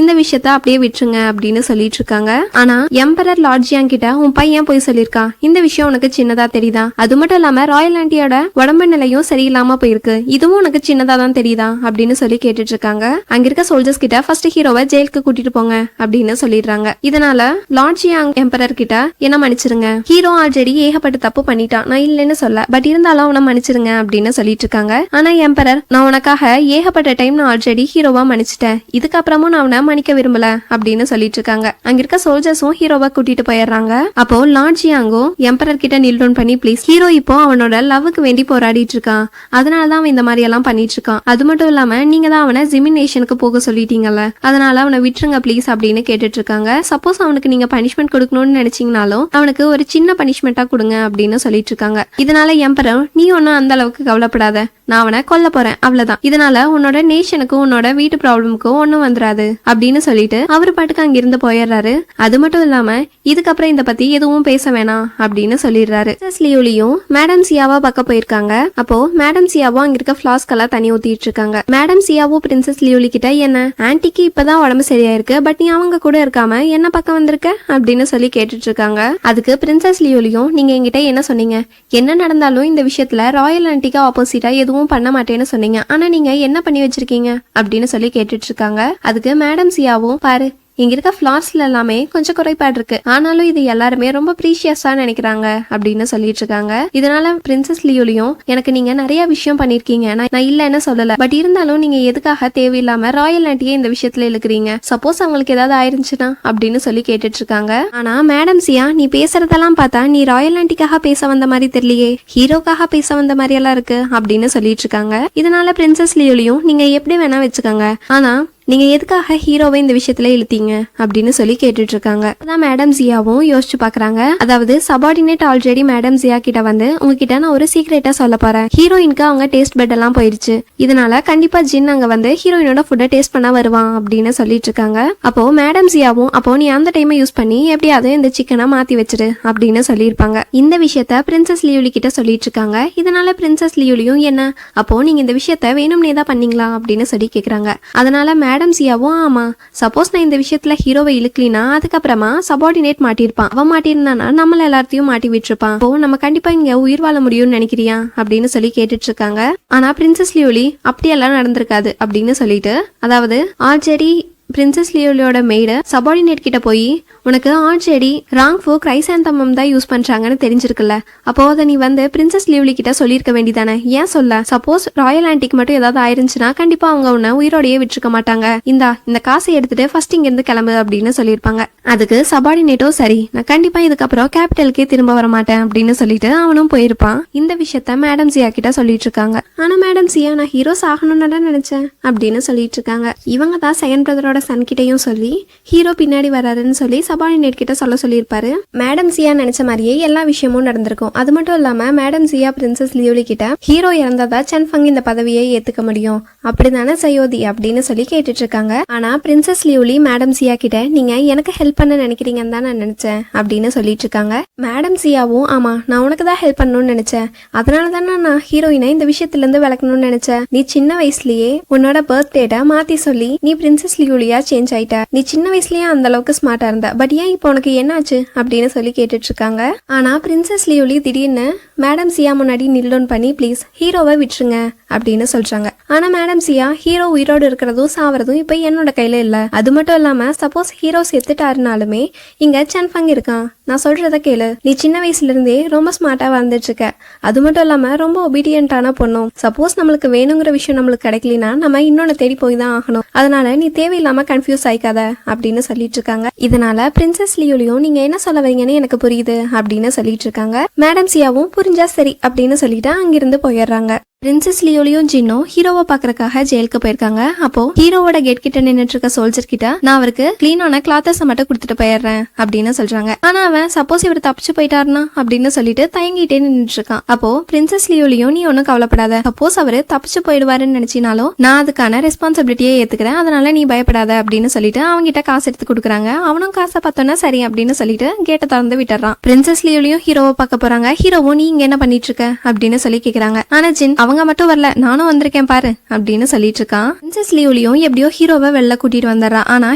இந்த விஷயத்த அப்படியே விட்டுருங்க அப்படின்னு சொல்லிட்டு இருக்காங்க. ஆனா எம்பரர் லார்ட் ஜியாங் கிட்ட உன் பையன் போய் சொல்லிருக்கான், இந்த விஷயம் உனக்கு சின்னதா தெரியுதா, அது மட்டும் இல்லாம ராயல் ஆண்டியோட உடம்பு நிலையும் சரியில்லாம போயிருக்கு, இதுவும் உனக்கு சின்னதா தான் தெரியுதா அப்படின்னு சொல்லி கேட்டுட்டு இருக்காங்க. அங்க இருக்க சோல்ஜர்ஸ் கிட்ட ஃபர்ஸ்ட் ஹீரோவை ஜெயிலுக்கு கூட்டிட்டு போங்க அப்படின்னு சொல்லிடுறாங்க. இதனால லார்ட் ஜியாங் எம்பரர் கிட்ட என்ன மன்னிச்சிருங்க, ஹீரோ ஆல்ரெடி ஏகப்பட்ட தப்பு பண்ணிட்டான், நான் இல்லைன்னு சொல்ல, பட் இருந்தாலும் அவனை மன்னிச்சிருங்க அப்படின்னு சொல்லிட்டு இருக்காங்க. ஆனா எம்பரர் நான் உனக்காக ஏகப்பட்ட டைம் நான் ஆல்ரெடி ஹீரோவா மன்னிச்சிட்டேன், இதுக்கப்புறமும் நான் அவனை மன்னிக்க விரும்பல அப்படின்னு சொல்லிட்டு இருக்காங்க. அங்க இருக்க சோல்ஜர்ஸும் ஹீரோவை கூட்டிட்டு போயிடுறாங்க. அப்போ லார்ட் ஜியாங்கும் எம்பரர் கிட்ட நீல் டவுன் பண்ணி ப்ளீஸ், ஹீரோ இப்போ அவனோட லவ்வுக்கு வேண்டி போராடிட்டு இருக்கான், அதனாலதான் அவன் இந்த மாதிரி எல்லாம் பண்ணிட்டு இருக்கான், அது மட்டும் இல்லாம நீங்க தான் அவனை ஜிமினேஷனுக்கு போக சொல்லிட்டீங்கல்ல, அதனால அவனை விட்டுருங்க ப்ளீஸ் அப்படின்னு கேட்டுட்டு இருக்காங்க. சப்போஸ் அவனுக்கு நீங்க பனிஷ்மெண்ட் கொடுக்கணும்னு நினைச்சீங்கனாலும் அவனுக்கு ஒரு சின்ன பனிஷ்மெண்டா கொடுங்க அப்படின்னு சொல்லிட்டு இருக்காங்க. இதனால எம்பரர் நீ ஒன்னும் அந்த அளவுக்கு கவலைப்படாத, நான் அவனை கொல்ல போறேன் அவ்வளவுதான், இதனால உன்னோட நேஷனுக்கும் உன்னோட வீட்டு ப்ராப்ளமுக்கும் ஒன்னும் வந்துராது அப்படின்னு சொல்லிட்டு அவரு பாட்டுக்கு அங்கிருந்து போயிடுறாரு. அது மட்டும் இல்லாம இதுக்கப்புறம் இத பத்தி எதுவும் பேச வேணாம் அப்படின்னு சொல்லிடுறாரு. லியோலியும் மேடம் சியாவா பக்கம் போயிருக்காங்க. அப்போ மேடம் சியாவும் அங்க இருக்க பிளாஸ்க் எல்லாம் தண்ணி ஊத்திட்டு இருக்காங்க. மேடம் சியாவும் பிரின்சஸ் லியோலி கிட்ட என்ன ஆன்டிக்கு இப்பதான் உடம்பு சரியா இருக்கு, பட் நீ அவங்க கூட இருக்காம என்ன பக்கம் வந்திருக்க அப்படின்னு சொல்லி கேட்டுட்டு இருக்காங்க. அதுக்கு பிரின்சஸ் லியோலியும் நீங்க என்கிட்ட என்ன சொன்னீங்க, என்ன நடந்தாலும் இந்த விஷயத்துல ராயல் ஆன்டிக்கு ஆப்போசிட்டா எதுவும் பண்ண மாட்டேன்னு சொன்னீங்க, ஆனா நீங்க என்ன பண்ணி வச்சிருக்கீங்க அப்படின்னு சொல்லி கேட்டுட்டு இருக்காங்க. அதுக்கு மேடம் சியாவும் பாரு இங்க இருக்க ஃபிளார்ஸ்ல எல்லாமே கொஞ்சம் குறைபாடு இருக்கு, ஆனாலும் இது எல்லாருமே ரொம்ப ப்ரீஷியஸா நினைக்கிறாங்க அப்படின்னு சொல்லிட்டு இருக்காங்க. இதனால பிரின்சஸ் லியோலியும் எனக்கு நீங்க நிறைய விஷயம் பண்ணிருக்கீங்க, நான் இல்லன்னு சொல்லல, பட் இருந்தாலும் நீங்க எதுக்காக தேவையில்லாம ராயல் ஆண்டியே இந்த விஷயத்துல இழுக்கிறீங்க, சப்போஸ் அவங்களுக்கு ஏதாவது ஆயிருந்துச்சுன்னா அப்படின்னு சொல்லி கேட்டுட்டு இருக்காங்க. ஆனா மேடம் சியா நீ பேசுறதெல்லாம் பார்த்தா நீ ராயல் ஆண்டிக்காக பேச வந்த மாதிரி தெரியலையே, ஹீரோக்காக பேச வந்த மாதிரி எல்லாம் இருக்கு அப்படின்னு சொல்லிட்டு இருக்காங்க. இதனால பிரின்சஸ் லியோலியும் நீங்க எப்படி வேணா வச்சுக்கோங்க, ஆனா நீங்க எதுக்காக ஹீரோவை இந்த விஷயத்துல இழுத்தீங்க அப்படின்னு சொல்லி கேட்டுட்டு இருக்காங்க. அதான் மேடம் ஜியாவும் யோசிச்சு பாக்குறாங்க. அதாவது சபார்டினேட் ஆல்ரெடி மேடம் ஜியா கிட்ட உங்ககிட்ட நான் ஒரு சீக்ரெட்டா சொல்ல போறேன், ஹீரோயினுக்கு அவங்க டேஸ்ட் பெட் எல்லாம் போயிருச்சு, இதனால கண்டிப்பா ஜின் அங்க ஹீரோயினோட ஃபுட்டை டேஸ்ட் பண்ண வருவான் அப்படின்னு சொல்லிட்டு இருக்காங்க. அப்போ மேடம் ஜியாவும் அப்போ நீ அந்த டைமை யூஸ் பண்ணி எப்படியாவது இந்த சிக்கனை மாத்தி வச்சிரு அப்படின்னு சொல்லியிருப்பாங்க. இந்த விஷயத்த பிரின்சஸ் லியோலி கிட்ட சொல்லிட்டு இருக்காங்க. இதனால பிரின்சஸ் லியோலியும் என்ன அப்போ நீங்க இந்த விஷயத்த வேணும்னே தான் பண்ணீங்களா அப்படின்னு சொல்லி கேக்குறாங்க. அதனால மேடம் சியாவும் ஆமா, சப்போஸ் நான் இந்த விஷயத்துல ஹீரோவை இழுக்கலினா அதுக்கப்புறமா சபார்டினேட் மாட்டிருப்பான், அவன் மாட்டிருந்தானா நம்மள எல்லாத்தையும் மாட்டி விட்டுருப்பான், அப்போ நம்ம கண்டிப்பா இங்க உயிர் வாழ முடியும்னு நினைக்கிறியா அப்படின்னு சொல்லி கேட்டுட்டு இருக்காங்க. ஆனா பிரின்சஸ் லியோலி அப்படியெல்லாம் நடந்திருக்காது அப்படின்னு சொல்லிட்டு, அதாவது ஆல்ரெடி பிரின்சஸ் லியோலியோட மெய்டு சபார்டினேட் கிட்ட போய் உனக்கு ஆல்ரெடி ராங்ஃபோ கிரைசாந்தமம் தான் யூஸ் பண்றாங்கன்னு தெரிஞ்சிருக்குல்ல, அப்போ அதை நீ பிரின்சஸ் லியோலி கிட்ட சொல்லியிருக்க வேண்டியதானே, ஏன் சொல்ல, சப்போஸ் ராயல் ஆன்டிக்கு மட்டும் ஏதாவது ஆயிருந்துச்சுன்னா கண்டிப்பா அவங்க உன்னை உயிரோடையே விட்டுருக்க மாட்டாங்க, இந்த காசை எடுத்துட்டு ஃபர்ஸ்ட் இங்க இருந்து கிளம்பு அப்படின்னு சொல்லியிருப்பாங்க. அதுக்கு சபார்டினேட்டோ சரி நான் கண்டிப்பா இதுக்கப்புறம் கேபிட்டலுக்கே திரும்ப வர மாட்டேன் அப்படின்னு சொல்லிட்டு அவனும் போயிருப்பான். இந்த விஷயத்த மேடம் சியா கிட்ட சொல்லிட்டு இருக்காங்க. ஆனா மேடம் சியா நான் ஹீரோஸ் ஆகணும்னு தான் நினைச்சேன் அப்படின்னு சொல்லிட்டு இருக்காங்க. இவங்க தான் செகண்ட் பிரதரோட சன் கிட்டையும் சொல்லி ஹீரோ பின்னாடி வராருன்னு சொல்லி சபார்டினேட் கிட்ட சொல்லியிருப்பாரு. மேடம் சியா நினைச்ச மாதிரியே எல்லா விஷயமும் நடந்திருக்கும். அது மட்டும் இல்லாம மேடம் சியா பிரின்சஸ் லியோலி கிட்ட ஹீரோ இறந்ததா சன்ஃபங் இந்த பதவியை ஏத்துக்க முடியும் அப்படிதானே சயோதி அப்படின்னு சொல்லி கேட்டுட்டு இருக்காங்க. ஆனா பிரின்சஸ் லியோலி மேடம் சியா கிட்ட நீங்க எனக்கு ஹெல்ப் பண்ண நினைக்கிறீங்கன்னு தான் நான் நினைச்சேன் அப்படின்னு சொல்லிட்டு இருக்காங்க. மேடம் சியாவும் ஆமா நான் உனக்கு தான் ஹெல்ப் பண்ணணும்னு நினைச்சேன், அதனால தானே நான் ஹீரோயினை இந்த விஷயத்துல இருந்து விளக்கணும்னு நினைச்சேன், நீ சின்ன வயசுலயே உன்னோட பர்த் டேட்டை மாத்தி சொல்லி நீ பிரின்சஸ் லியோலியா சேஞ்ச் ஆயிட்ட, நீ சின்ன வயசுலயே அந்த அளவுக்கு ஸ்மார்ட்டா இருந்த, பட் ஏன் இப்போ உனக்கு என்னாச்சு அப்படின்னு சொல்லி கேட்டுட்டு இருக்காங்க. ஆனா பிரின்சஸ் லியோலி திடீர்னு மேடம் சியா முன்னாடி நில் டவுன் பண்ணி ப்ளீஸ் ஹீரோவை விட்டுருங்க அப்படின்னு சொல்றாங்க. ஆனா மேடம் சியா, ஹீரோ உயிரோடு இருக்கிறதும் சாவறதும் இப்ப என்னோட கையில இல்ல. அது மட்டும் இல்லாம சப்போஸ் ஹீரோ செத்துட்டாருனாலுமே இங்க சன்ஃபங் இருக்கான். நான் சொல்றத கேளு. நீ சின்ன வயசுல இருந்தே ரொம்ப ஸ்மார்ட்டா வாழ்ந்துட்டு இருக்க. அது மட்டும் இல்லாம ரொம்ப ஒபீடியன்டான பொண்ணும். சப்போஸ் நம்மளுக்கு வேணுங்கிற விஷயம் நம்மளுக்கு கிடைக்கலனா நம்ம இன்னொன்னு தேடி போய் தான் ஆகணும். அதனால நீ தேவையில்லாம கன்ஃபியூஸ் ஆயிக்காத அப்படின்னு சொல்லிட்டு இருக்காங்க. இதனால பிரின்சஸ் லியோலியும் நீங்க என்ன சொல்ல வரீங்கன்னு எனக்கு புரியுது அப்படின்னு சொல்லிட்டு இருக்காங்க. மேடம் சியாவும் புரிஞ்சா சரி அப்படின்னு சொல்லிட்டு அங்கிருந்து போயிடுறாங்க. பிரின்சஸ் லியோலியும் ஜின்னும் ஹீரோவை பாக்குறதுக்காக ஜெயிலுக்கு போயிருக்காங்க. அப்போ ஹீரோவோட கேட் கிட்ட நின்னுட்டு இருக்க சோல்ஜர் கிட்ட நான் அவருக்கு கிளீனான கிளாத்தஸ் மட்டும் கொடுத்துட்டு போயிடுறேன் அப்படின்னு சொல்றாங்க. ஆனா அவன் சப்போஸ் இவர் தப்பிச்சு போயிட்டாருனா அப்படின்னு சொல்லிட்டு தயங்கிட்டே நின்றுட்டு இருக்கான். அப்போ பிரின்சஸ் லியோலியும் நீ ஒன்னும் கவலைப்படாத, சப்போஸ் அவரு தப்பிச்சு போயிடுவாருன்னு நினைச்சினாலும் நான் அதுக்கான ரெஸ்பான்சிபிலிட்டியே ஏத்துக்கிறேன், அதனால நீ பயப்படாத அப்படின்னு சொல்லிட்டு அவங்கிட்ட காசு எடுத்து கொடுக்குறாங்க. அவனும் காசை பார்த்தோன்னா சரி அப்படின்னு சொல்லிட்டு கேட்டை திறந்து விட்டுறான். பிரின்சஸ் லியோலியும் ஹீரோவை பார்க்க போறாங்க. ஹீரோவும் நீ இங்க என்ன பண்ணிட்டு இருக்க அப்படின்னு சொல்லி கேக்குறாங்க. ஆனா ஜின் அவங்க மட்டும் வரல, நானும் வந்திருக்கேன் பாரு அப்படின்னு சொல்லிட்டு இருக்கான். பிரின்சஸ் லியோலியும் எப்படியோ ஹீரோவை வெளில கூட்டிட்டு வந்துடுறான். ஆனா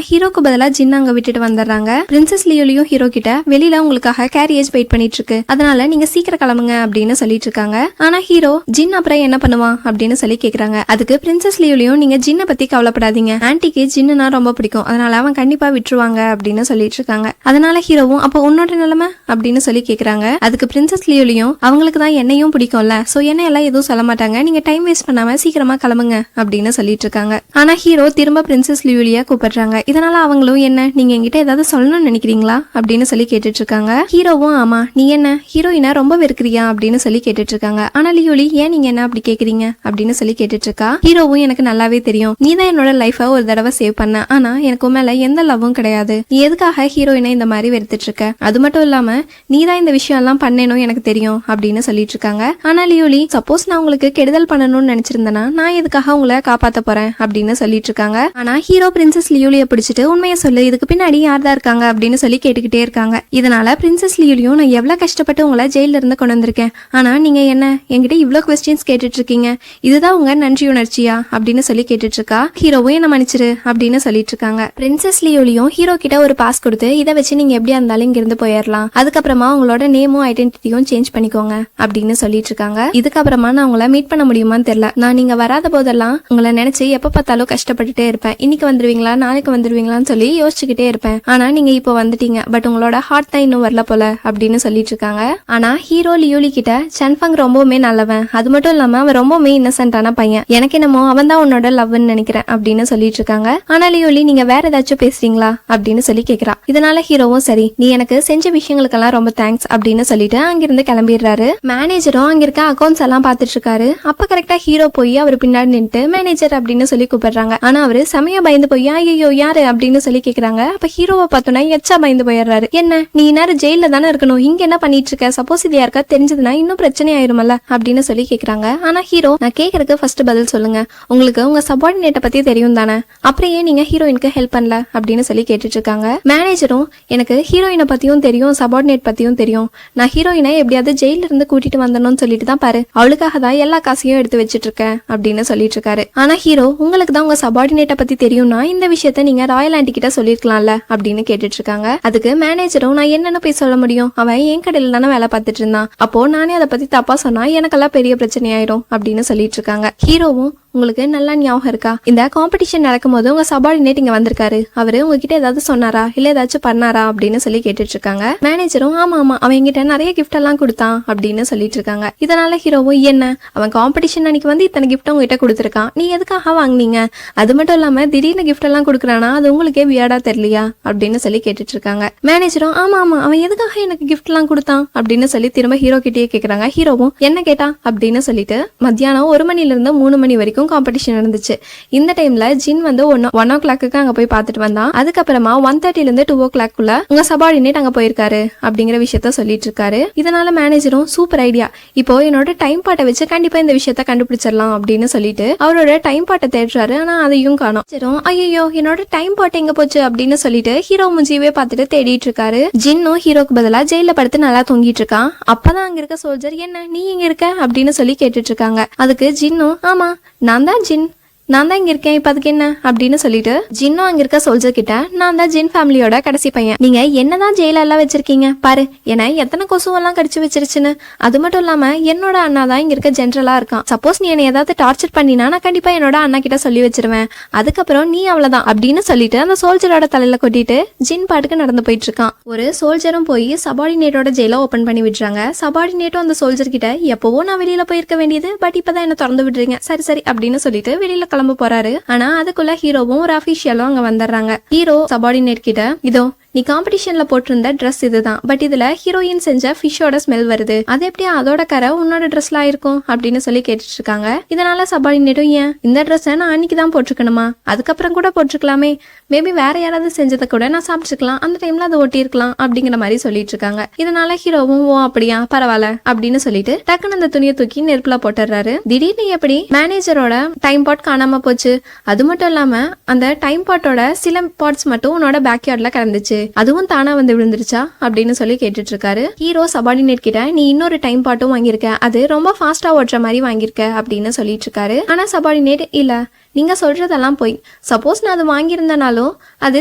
ஹீரோக்கு பதிலா ஜின் அங்க விட்டுட்டு வந்துடுறாங்க. பிரின்சஸ் லியோலியும் ஹீரோ கிட்ட வெளியில உங்களுக்காக கேரியேஜ் வெயிட் பண்ணிட்டு இருக்கு, அதனால நீங்க சீக்கிரம் கிளம்புங்க அப்படின்னு சொல்லிட்டு இருக்காங்க. ஆனா ஹீரோ ஜின் அப்புறம் என்ன பண்ணுவான் அப்படின்னு சொல்லி கேக்குறாங்க. அதுக்கு பிரின்சஸ் லியோலியும் நீங்க ஜின்னை பத்தி கவலைப்படாதீங்க, ஆன்டிக்கு ஜின்னுனா ரொம்ப பிடிக்கும், அதனால அவன் கண்டிப்பா விட்டுருவாங்க அப்படின்னு சொல்லிட்டு இருக்காங்க. அதனால ஹீரோவும் அப்போ உன்னோட நிலைமை அப்படின்னு சொல்லி கேக்குறாங்க. அதுக்கு பிரின்சஸ் லியோலியும் அவங்களுக்கு தான் என்னையும் பிடிக்கும்ல, சோ என்ன எல்லாம் எதுவும் சொல்ல மாட்டாங்க, நீங்க டைம் வேஸ்ட் பண்ணாம சீக்கிரமா கிளம்புங்க அப்படின்னு சொல்லிட்டு இருக்காங்க. ஆனா ஹீரோ திரும்ப பிரின்சஸ் லியோலியா கூப்பிடுறாங்க. இதனால அவங்களும் என்ன நீங்க என்கிட்ட ஏதாவது சொல்லணும்னு நினைக்கிறீங்களா அப்படின்னு சொல்லி கேட்டுட்டு இருக்காங்க. ஹீரோவும் ஆமா, நீ என்ன ஹீரோயினா ரொம்ப வெறுக்கிறியா அப்படின்னு சொல்லி கேட்டுட்டு இருக்காங்க. ஆனா லியோலி ஏன் நீங்க என்ன அப்படி கேக்குறீங்க அப்படின்னு சொல்லி கேட்டுட்டு இருக்கா. ஹீரோவும் எனக்கு நல்லாவே தெரியும், நீ தான் என்னோட லைஃப ஒரு தடவை சேவ் பண்ண, ஆனா எனக்கு மேல எந்த லவ்வும் கிடையாது, நீ எதுக்காக ஹீரோயினை இந்த மாதிரி வெறுத்துட்டு இருக்க, அது மட்டும் இல்லாம நீ தான் இந்த விஷயம் எல்லாம் பண்ணேனும் எனக்கு தெரியும் அப்படின்னு சொல்லிட்டு இருக்காங்க. ஆனா லியோலி சப்போஸ் நான் உங்களுக்கு கெடுதல் பண்ணணும்னு நினைச்சிருந்தேனா நான் எதுக்காக உங்களை காப்பாத்த போறேன் அப்படின்னு சொல்லிட்டு இருக்காங்க. ஆனா ஹீரோ பிரின்சஸ் லியோலியை பிடிச்சிட்டு உண்மையை சொல்லு, இதுக்கு பின்னாடி யார் தான் இருக்காங்க அப்படின்னு சொல்லி கேட்டுக்கிட்டே இருக்காங்க. இதனால பிரின்சஸ் லியோலியும் நான் எவ்வளவு கஷ்டப்பட்டு உங்களை ஜெயில இருந்து கொண்டு வந்திருக்கேன், ஆனா நீங்க என்ன என்கிட்ட இவ்வளவு கொஸ்டின்ஸ் கேட்டுட்டு இருக்கீங்க, இதுதான் உங்க நன்றி உணர்ச்சியா அப்படின்னு சொல்லி கேட்டுட்டு இருக்கா. ஹீரோவும் என்ன மன்னிச்சிரு அப்படின்னு சொல்லிட்டு இருக்காங்க. பிரின்சஸ் லியோலியும் ஹீரோ கிட்ட ஒரு பாஸ் கொடுத்து இதை வச்சு நீங்க எப்படியா இருந்தாலும் இங்க இருந்து போயிடலாம், அதுக்கப்புறமா உங்களோட நேமும் ஐடென்டிட்டியும் சேஞ்ச் பண்ணிக்கோங்க அப்படின்னு சொல்லிட்டு இருக்காங்க. இதுக்கப்புறமா நான் உங்களை மீட் பண்ண முடியுமான்னு தெரியல, நான் நீங்க வராத போதெல்லாம் உங்களை நினைச்சு எப்ப பார்த்தாலும் கஷ்டப்பட்டுட்டே இருப்பேன், இன்னைக்கு வந்துருவீங்களா நாளைக்கு வந்துருவீங்களான்னு சொல்லி யோசிச்சுக்கிட்டே இருப்பேன், ஆனா நீங்க இப்போ வந்துட்டீங்க, பட் உங்களோட ஹார்ட் தான் இன்னும் வரல போல அப்படின்னு சொல்லிட்டு இருக்காங்க. ஆனா ஹீரோ லியோலி கிட்ட சன்ஃபங் ரொம்பவுமே நல்லவன், அது மட்டும் இல்லாம அவன் ரொம்பவுமே இன்னசென்டான பையன், எனக்கு என்னமோ அவன் தான் உன்னோட லவ்னு நினைக்கிறேன் அப்படின்னு சொல்லிட்டு இருக்காங்க. ஆனா லியோலி நீங்க வேற ஏதாச்சும் பேசுறீங்களா அப்படின்னு சொல்லி கேக்குறா. இதனால ஹீரோவும் சரி நீ எனக்கு செஞ்ச விஷயங்களுக்கெல்லாம் ரொம்ப தேங்க்ஸ் அப்படின்னு சொல்லிட்டு அங்கிருந்து கிளம்பிடுறாரு. மேனேஜரும் அங்க இருக்க அக்கௌண்ட்ஸ் எல்லாம் பாத்துட்டு இருக்காரு. அப்ப கரெக்டா ஹீரோ போய் அவர் பின்னாடி நின்று மேனேஜர் அப்படின்னு சொல்லி கூப்பிடுறாங்க. ஆனா அவரு செமையா பயந்து போய் ஐயோ யாரு அப்படின்னு சொல்லி கேக்குறாங்க. அப்ப ஹீரோவை பார்த்தோன்னா எச்சா பயந்து போயிடுறாரு. என்ன நீ நேரம் ஜெயில தானே இருக்கணும், இங்க என்ன பண்ணிட்டு இருக்க, சப்போஸ் இது யாருக்கா தெரிஞ்சதுன்னா இன்னும் பிரச்சனை ஆயிருமல்ல அப்படின்னு சொல்லி கேக்குறாங்க. ஆனா ஹீரோ நான் கேக்குறதுக்கு ஃபர்ஸ்ட் பதில் சொல்லுங்க, உங்களுக்கு உங்க சபார்டினேட்டை பத்தி தெரியும் தானே, அப்புறம் ஏன் நீங்க ஹீரோயினுக்கு ஹெல்ப் பண்ணல அப்படின்னு சொல்லி கேட்டுட்டு இருக்காங்க. மேனேஜரும் எனக்கு ஹீரோயினை பத்தியும் தெரியும் சபார்டினேட் பத்தியும் தெரியும், நான் ஹீரோயினை எப்படியாவது ஜெயில இருந்து கூட்டிட்டு வந்தணும்னு சொல்லிட்டு தான் பாரு, அவளுக்காக தான் எல்லா காசையும் எடுத்து வச்சிட்டு இருக்கேன் அப்படின்னு சொல்லிட்டு இருக்காரு. ஆனா ஹீரோ உங்களுக்கு தான் உங்க சபார்டினேட்டை பத்தி தெரியும்னா இந்த விஷயத்த நீங்க ராயல் ஆண்டி கிட்ட சொல்லிருக்கலாம்ல அப்படின்னு கேட்டுட்டு இருக்காங்க. அதுக்கு மேனேஜரும் நான் என்னன்னு போய் சொல்ல முடியும், அவன் என் கடையில தானே வேலை பார்த்துட்டு இருந்தான், அப்போ நானே அதை பத்தி தப்பா சொன்னா எனக்கெல்லாம் பெரிய பிரச்சனை ஆயிரும் அப்படின்னு சொல்லிட்டு இருக்காங்க. ஹீரோவும் உங்களுக்கு நல்லா ஞாபகம் இருக்கா, இந்த காம்படிஷன் நடக்கும் போது உங்க சபார்டினேட் இங்க வந்திருக்காரு, அவரு உங்ககிட்ட ஏதாவது சொன்னாரா இல்ல ஏதாச்சும் பண்ணாரா அப்படின்னு சொல்லி கேட்டுட்டு இருக்காங்க. மேனேஜரும் ஆமா ஆமா அவன் என்கிட்ட நிறைய கிஃப்ட் எல்லாம் கொடுத்தான் அப்படின்னு சொல்லிட்டு இருக்காங்க. இதனால ஹீரோவும் என்ன அவன் காம்படிஷன் அன்னைக்கு வந்து இத்தனை கிஃப்ட் உங்ககிட்ட கொடுத்துருக்கான், நீ எதுக்காக வாங்கினீங்க, அது மட்டும் இல்லாம திடீர்னு கிஃப்ட் எல்லாம் கொடுக்குறானா அது உங்களுக்கே வியாடா தெரியலையா அப்படின்னு சொல்லி கேட்டுட்டு இருக்காங்க. மேனேஜரும் ஆமா ஆமா அவன் எதுக்காக எனக்கு கிஃப்ட் எல்லாம் கொடுத்தான் அப்படின்னு சொல்லி திரும்ப ஹீரோ கிட்டே கேக்குறாங்க. ஹீரோவும் என்ன கேட்டா அப்படின்னு சொல்லிட்டு மத்தியானம் 1 மணில இருந்து 3 மணி வரைக்கும் காம்படிஷன் நடந்துச்சு. இந்த டைம்ல ஜின் வந்து 1 o'clock அங்க போய் பார்த்துட்டு வந்தான். அதுக்கப்புறமா 1:30 இருந்து 2 o'clock உங்க சபார்டினேட் அங்க போயிருக்காரு அப்படிங்கிற விஷயத்த சொல்லிட்டு இருக்காரு. இதனால மேனேஜரும் சூப்பர் ஐடியா, இப்போ என்னோட டைம் பாட்டை வச்சு கண்டிப்பா இந்த விஷயத்த கண்டுபிடிச்சிடலாம் அப்படின்னு சொல்லிட்டு அவரோட டைம் பாட்டை தேடுறாரு. ஆனா அதையும் காணோம். ஐயோ என்னோட டைம் பாட்டு எங்க போச்சு அப்படின்னு சொல்லிட்டு ஹீரோ முஞ்சியவே பார்த்துட்டு தேடிட்டு இருக்காரு. ஜின்னும் ஹீரோக்கு பதிலா ஜெயில படுத்து நல்லா தூங்கிட்டு இருக்கான். அப்பதான் அங்க இருக்க சோல்ஜர் என்ன நீ இங்க இருக்க அப்படின்னு சொல்லி கேட்டுட்டு இருக்காங்க. அதுக்கு ஜின்னும் ஆமா நான் தான் ஜின், நான் தான் இங்க இருக்கேன், இப்ப அதுக்கு என்ன அப்படின்னு சொல்லிட்டு ஜின்னும் அங்க இருக்க சோல்ஜர் கிட்ட, நான் தான் ஜின் ஃபேமிலியோட கடைசி பையன், நீங்க என்னதான் ஜெயில எல்லாம் வச்சிருக்கீங்க பாரு, ஏன்னா எத்தனை கொசுவெல்லாம் கடிச்சு வச்சிருச்சுன்னு. அது மட்டும் இல்லாம என்னோட அண்ணா தான் இங்க இருக்க ஜென்ரலா இருக்கான். சப்போஸ் நீ என்னை ஏதாவது டார்ச்சர் பண்ணினா நான் கண்டிப்பா என்னோட அண்ணா கிட்ட சொல்லி வச்சிருவேன், அதுக்கப்புறம் நீ அவ்வளவுதான் அப்படின்னு சொல்லிட்டு அந்த சோல்ஜரோட தலையில கொட்டிட்டு ஜின் பாட்டுக்கு நடந்து போயிட்டு இருக்கான். ஒரு சோல்ஜரும் போய் சபார்டினேட்டோட ஜெயில ஓபன் பண்ணி விடுறாங்க. சபார்டினேட்டும் அந்த சோல்ஜர் கிட்ட, எப்பவோ நான் வெளியில போயிருக்க வேண்டியது, பட் இப்பதான் என்ன திறந்து விடுறீங்க, சரி சரி அப்படின்னு சொல்லிட்டு வெளியில கிளம்ப போறாரு. ஆனா அதுக்குள்ள ஹீரோவும் ஒரு அபிஷியலும் அங்க வந்துடுறாங்க. ஹீரோ சபார்டினேட் கிட்ட, இதோ நீ காம்படிஷன்ல போட்டிருந்த ட்ரெஸ் இதுதான், பட் இதுல ஹீரோயின் செஞ்ச ஃபிஷ்ஷோட ஸ்மெல் வருது, அது எப்படி அதோட கரை உன்னோட ட்ரெஸ்ல ஆயிருக்கும் அப்படின்னு சொல்லி கேட்டுட்டு இருக்காங்க. இதனால சபார்டினேட்டும், ஏன் இந்த ட்ரெஸ்ஸை நான் அன்னைக்கு தான் போட்டிருக்கணுமா, அதுக்கப்புறம் கூட போட்டிருக்கலாமே, மேபி வேற யாராவது செஞ்சதை கூட நான் சாப்பிட்டுருக்கலாம், அந்த டைம்ல அதை ஒட்டி இருக்கலாம் அப்படிங்கிற மாதிரி சொல்லிட்டு இருக்காங்க. இதனால ஹீரோவும், ஓ அப்படியா பரவாயில்ல அப்படின்னு சொல்லிட்டு டக்குன்னு அந்த துணியை தூக்கி நெருப்புல போட்டுறாரு. திடீர்னு எப்படி மேனேஜரோட டைம் பாட் காணாம போச்சு, அது மட்டும் இல்லாம அந்த டைம் பாட்டோட சில பார்ட்ஸ் மட்டும் உன்னோட பேக்யார்ட்ல கிடந்துச்சு, அதுவும் தானா வந்து விழுந்துருச்சா அப்படின்னு சொல்லி கேட்டுட்டு இருக்காரு. ஹீரோ சபார்டினேட் கிட்ட, நீ இன்னொரு டைம் பாட்டும் வாங்கியிருக்க, அது ரொம்ப ஃபாஸ்டா ஓட்டுற மாதிரி வாங்கியிருக்க அப்படின்னு சொல்லிட்டு இருக்காரு. ஆனா சபார்டினேட், இல்ல நீங்க சொல்றதெல்லாம் போய், சப்போஸ் நான் அது வாங்கியிருந்தனாலும் அது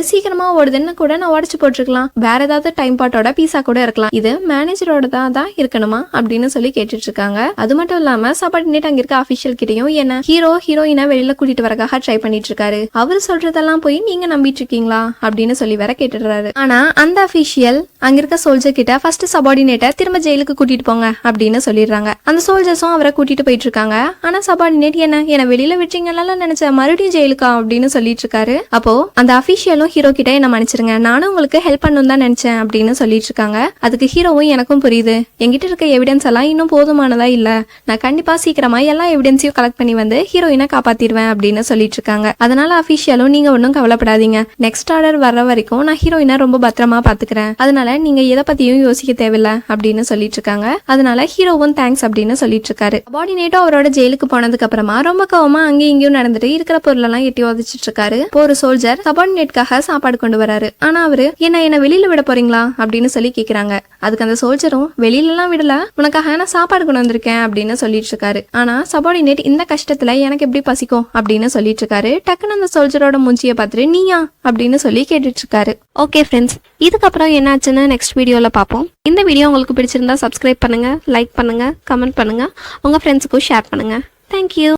சீக்கிரமா ஓடுதுன்னு கூட நான் உடச்சு போட்டிருக்கலாம், வேற ஏதாவது டைம் பாட்டோட பீஸா கூட இருக்கலாம், இது மேனேஜரோட தான் இருக்கணுமா அப்படின்னு சொல்லி கேட்டுட்டு இருக்காங்க. அது மட்டும் இல்லாம சபார்டினேட் அங்க இருக்க அபிஷியல் கிட்டையும், என்ன ஹீரோயினை வெளியில கூட்டிட்டு வரக்காக ட்ரை பண்ணிட்டு இருக்காரு, அவர் சொல்றதெல்லாம் போய் நீங்க நம்பிட்டு இருக்கீங்களா அப்படின்னு சொல்லி வேற கேட்டுடுறாரு. ஆனா அந்த அபிஷியல் அங்க இருக்க சோல்ஜர் கிட்ட, ஃபர்ஸ்ட் சபார்டினேட்டை திரும்ப ஜெயிலுக்கு கூட்டிட்டு போங்க அப்படின்னு சொல்லிடுறாங்க. அந்த சோல்ஜர்ஸும் அவரை கூட்டிட்டு போயிட்டு இருக்காங்க. ஆனா சபார்டினேட், என்ன வெளியில விட்டீங்களால நினைச்ச மறுபடியும் ஜெயிலுக்கா அப்படின்னு சொல்லிட்டு இருக்காரு. அப்போ அந்த அபிஷியலும் ஹீரோ கிட்ட, என்ன மன்னிச்சிருங்க, நானும் உங்களுக்கு ஹெல்ப் பண்ணணும் தான் நினைச்சேன் அப்படின்னு சொல்லிட்டு இருக்காங்க. அதுக்கு ஹீரோவும், எனக்கும் புரியுது, என்கிட்ட இருக்க எவிடன்ஸ் எல்லாம் இன்னும் போதுமானதா இல்ல, நான் கண்டிப்பா சீக்கிரமா எல்லா எவிடன்ஸையும் கலெக்ட் பண்ணி வந்து ஹீரோயினை காப்பாத்திடுவேன் அப்படின்னு சொல்லிட்டு இருக்காங்க. அதனால அபிஷியலும், நீங்க ஒன்னும் கவலைப்படாதீங்க, நெக்ஸ்ட் ஆர்டர் வர்ற வரைக்கும் நான் ஹீரோயினை ரொம்ப பத்திரமா பாத்துக்கிறேன், அதனால நீங்க எதை பத்தியும் யோசிக்க தேவையில்ல அப்படின்னு சொல்லிட்டு இருக்காங்க. அதனால ஹீரோவும் தேங்க்ஸ் அப்படின்னு சொல்லிட்டு இருக்காரு. சபார்டினேட்டும் அவரோட ஜெயிலுக்கு போனதுக்கு அப்புறமா ரொம்ப கோவமா அங்கேயும் இங்கேயும் நடந்துட்டு இருக்கிற பொருளெல்லாம் எட்டி உதச்சிட்டு இருக்காரு. ஒரு சோல்ஜர் சபார்டினேட்காக சாப்பாடு கொண்டு வராரு. ஆனா அவரு, என்ன வெளியில விட போறீங்களா அப்படின்னு சொல்லி கேக்குறாங்க. அதுக்கு அந்த சோல்ஜரும், வெளியில எல்லாம் விடல, உனக்காக நான் சாப்பாடு கொண்டு வந்திருக்கேன் அப்படின்னு சொல்லிட்டு இருக்காரு. ஆனா சபார்டினேட், இந்த கஷ்டத்துல எனக்கு எப்படி பசிக்கும் அப்படின்னு சொல்லிட்டு இருக்காரு. டக்குன்னு அந்த சோல்ஜரோட மூஞ்சியை பார்த்துட்டு, நீயா அப்படின்னு சொல்லி கேட்டுட்டு இருக்காரு. ஓகே ஃப்ரெண்ட்ஸ், இதுக்கப்புறம் என்னாச்சுன்னு நெக்ஸ்ட் வீடியோல பார்ப்போம். இந்த வீடியோ உங்களுக்கு பிடிச்சிருந்தா சப்ஸ்கிரைப் பண்ணுங்க, லைக் பண்ணுங்க, கமெண்ட் பண்ணுங்க, உங்க ஃப்ரெண்ட்ஸுக்கும் ஷேர் பண்ணுங்க. தேங்க்யூ.